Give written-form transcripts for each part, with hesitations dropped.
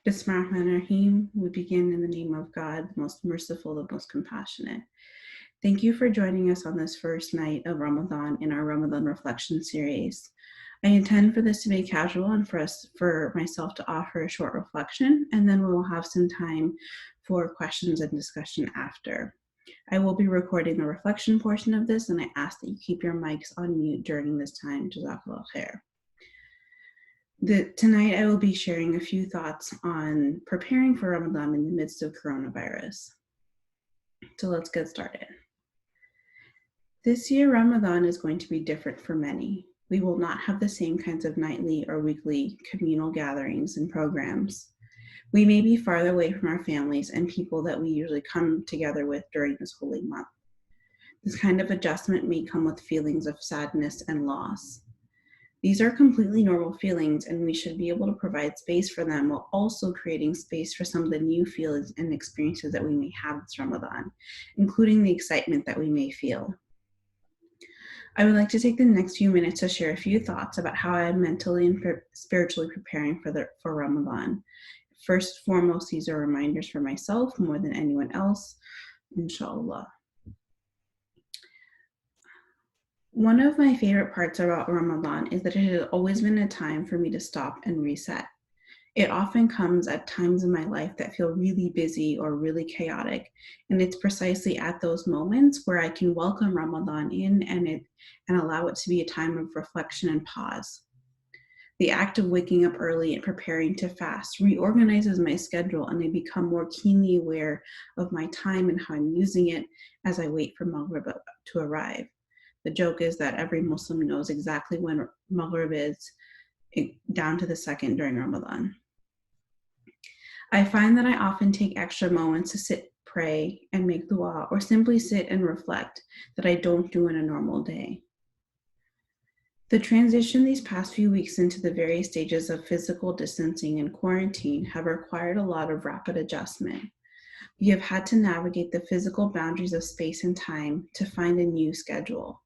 Bismillahirrahmanirrahim. We begin in the name of God, the most merciful, the most compassionate. Thank you for joining us on this first night of Ramadan in our Ramadan reflection series. I intend for this to be casual and for myself to offer a short reflection, and then we will have some time for questions and discussion after. I will be recording the reflection portion of this, and I ask that you keep your mics on mute during this time. Jazakallah khair. Tonight, I will be sharing a few thoughts on preparing for Ramadan in the midst of coronavirus. So let's get started. This year, Ramadan is going to be different for many. We will not have the same kinds of nightly or weekly communal gatherings and programs. We may be farther away from our families and people that we usually come together with during this holy month. This kind of adjustment may come with feelings of sadness and loss. These are completely normal feelings, and we should be able to provide space for them while also creating space for some of the new feelings and experiences that we may have this Ramadan, including the excitement that we may feel. I would like to take the next few minutes to share a few thoughts about how I am mentally and spiritually preparing for Ramadan. First and foremost, these are reminders for myself more than anyone else, inshallah. One of my favorite parts about Ramadan is that it has always been a time for me to stop and reset. It often comes at times in my life that feel really busy or really chaotic, and it's precisely at those moments where I can welcome Ramadan in and allow it to be a time of reflection and pause. The act of waking up early and preparing to fast reorganizes my schedule, and I become more keenly aware of my time and how I'm using it as I wait for Maghrib to arrive. The joke is that every Muslim knows exactly when Maghrib is, down to the second during Ramadan. I find that I often take extra moments to sit, pray, and make dua, or simply sit and reflect that I don't do in a normal day. The transition these past few weeks into the various stages of physical distancing and quarantine have required a lot of rapid adjustment. We have had to navigate the physical boundaries of space and time to find a new schedule.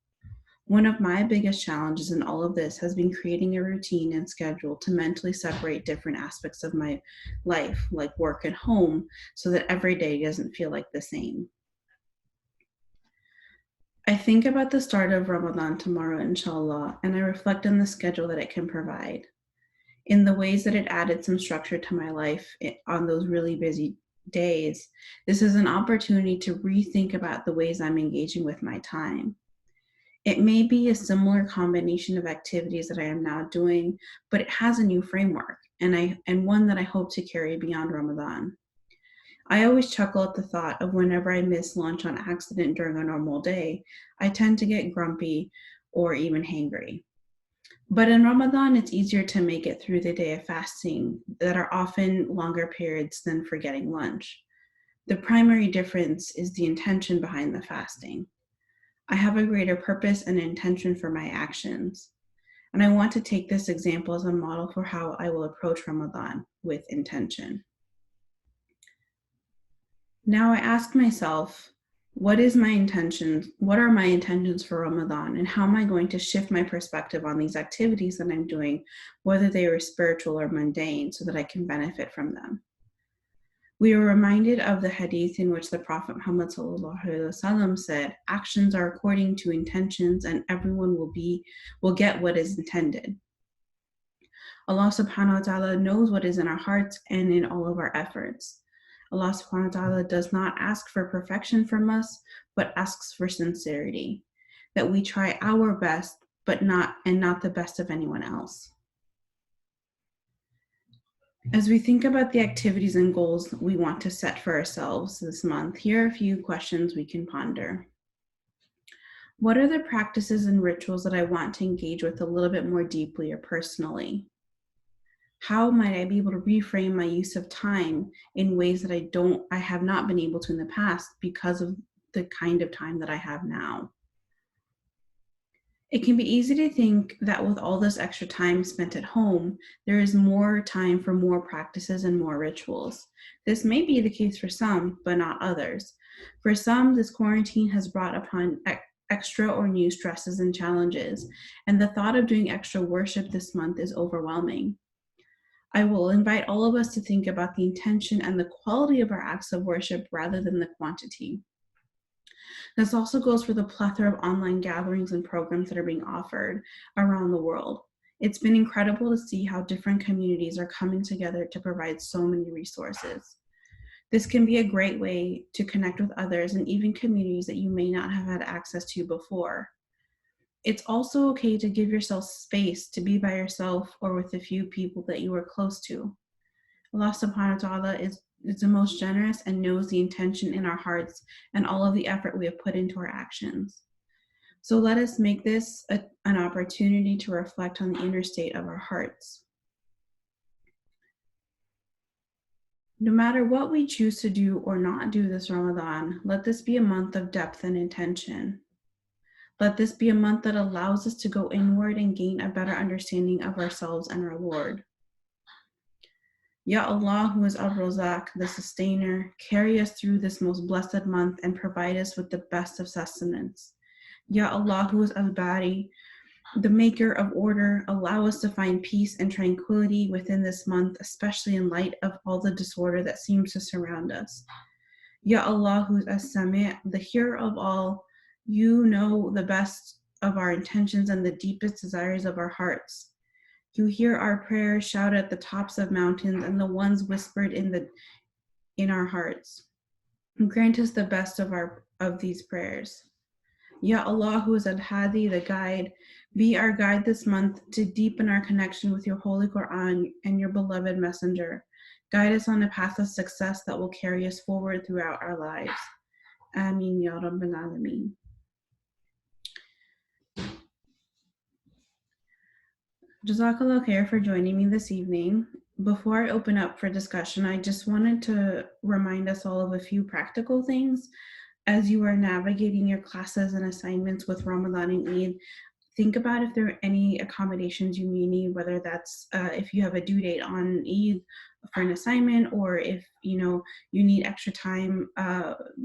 One of my biggest challenges in all of this has been creating a routine and schedule to mentally separate different aspects of my life, like work and home, so that every day doesn't feel like the same. I think about the start of Ramadan tomorrow, inshallah, and I reflect on the schedule that it can provide. In the ways that it added some structure to my life on those really busy days, this is an opportunity to rethink about the ways I'm engaging with my time. It may be a similar combination of activities that I am now doing, but it has a new framework and one that I hope to carry beyond Ramadan. I always chuckle at the thought of whenever I miss lunch on accident during a normal day, I tend to get grumpy or even hangry. But in Ramadan, it's easier to make it through the day of fasting that are often longer periods than forgetting lunch. The primary difference is the intention behind the fasting. I have a greater purpose and intention for my actions. And I want to take this example as a model for how I will approach Ramadan with intention. Now I ask myself, what are my intentions for Ramadan, and how am I going to shift my perspective on these activities that I'm doing, whether they are spiritual or mundane, so that I can benefit from them? We are reminded of the hadith in which the Prophet Muhammad ﷺ said, actions are according to intentions and everyone will get what is intended. Allah subhanahu wa ta'ala knows what is in our hearts and in all of our efforts. Allah subhanahu wa ta'ala does not ask for perfection from us, but asks for sincerity, that we try our best, but not the best of anyone else. As we think about the activities and goals we want to set for ourselves this month, here are a few questions we can ponder. What are the practices and rituals that I want to engage with a little bit more deeply or personally? How might I be able to reframe my use of time in ways that I have not been able to in the past because of the kind of time that I have now? It can be easy to think that with all this extra time spent at home, there is more time for more practices and more rituals. This may be the case for some, but not others. For some, this quarantine has brought upon extra or new stresses and challenges, and the thought of doing extra worship this month is overwhelming. I will invite all of us to think about the intention and the quality of our acts of worship rather than the quantity. This also goes for the plethora of online gatherings and programs that are being offered around the world. It's been incredible to see how different communities are coming together to provide so many resources. This can be a great way to connect with others and even communities that you may not have had access to before. It's also okay to give yourself space to be by yourself or with a few people that you are close to. Allah subhanahu wa ta'ala is the most generous and knows the intention in our hearts and all of the effort we have put into our actions. So let us make this an opportunity to reflect on the inner state of our hearts. No matter what we choose to do or not do this Ramadan, let this be a month of depth and intention. Let this be a month that allows us to go inward and gain a better understanding of ourselves and our Lord. Ya Allah, who is Ar-Razaq, the sustainer, carry us through this most blessed month and provide us with the best of sustenance. Ya Allah, who is Al-Bari, the maker of order, allow us to find peace and tranquility within this month, especially in light of all the disorder that seems to surround us. Ya Allah, who is As-Sami', the hearer of all, you know the best of our intentions and the deepest desires of our hearts. You hear our prayers shout at the tops of mountains and the ones whispered in our hearts. Grant us the best of these prayers. Ya Allah, who is Al-Hadi, the guide, be our guide this month to deepen our connection with your Holy Quran and your beloved Messenger. Guide us on a path of success that will carry us forward throughout our lives. Ameen Ya Rabbil Alameen. Jazakallah khair for joining me this evening. Before I open up for discussion, I just wanted to remind us all of a few practical things as you are navigating your classes and assignments with Ramadan and Eid. Think about if there are any accommodations you may need, whether that's if you have a due date on Eid for an assignment, or if you need extra time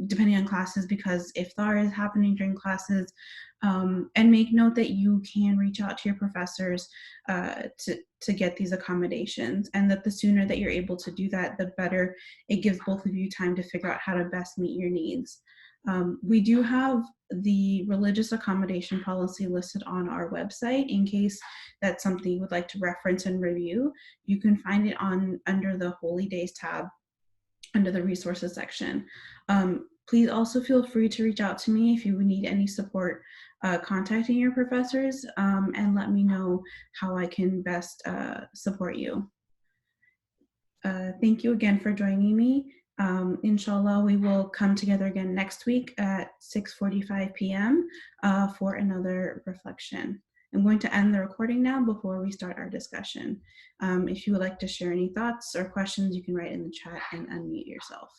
depending on classes because iftar is happening during classes. And make note that you can reach out to your professors to get these accommodations, and that the sooner that you're able to do that, the better. It gives both of you time to figure out how to best meet your needs. We do have the religious accommodation policy listed on our website in case that's something you would like to reference and review. You can find it under the Holy Days tab under the resources section. Please also feel free to reach out to me if you need any support contacting your professors, and let me know how I can best support you. Thank you again for joining me. Inshallah, we will come together again next week at 6:45 p.m. For another reflection. I'm going to end the recording now before we start our discussion. If you would like to share any thoughts or questions, you can write in the chat and unmute yourself.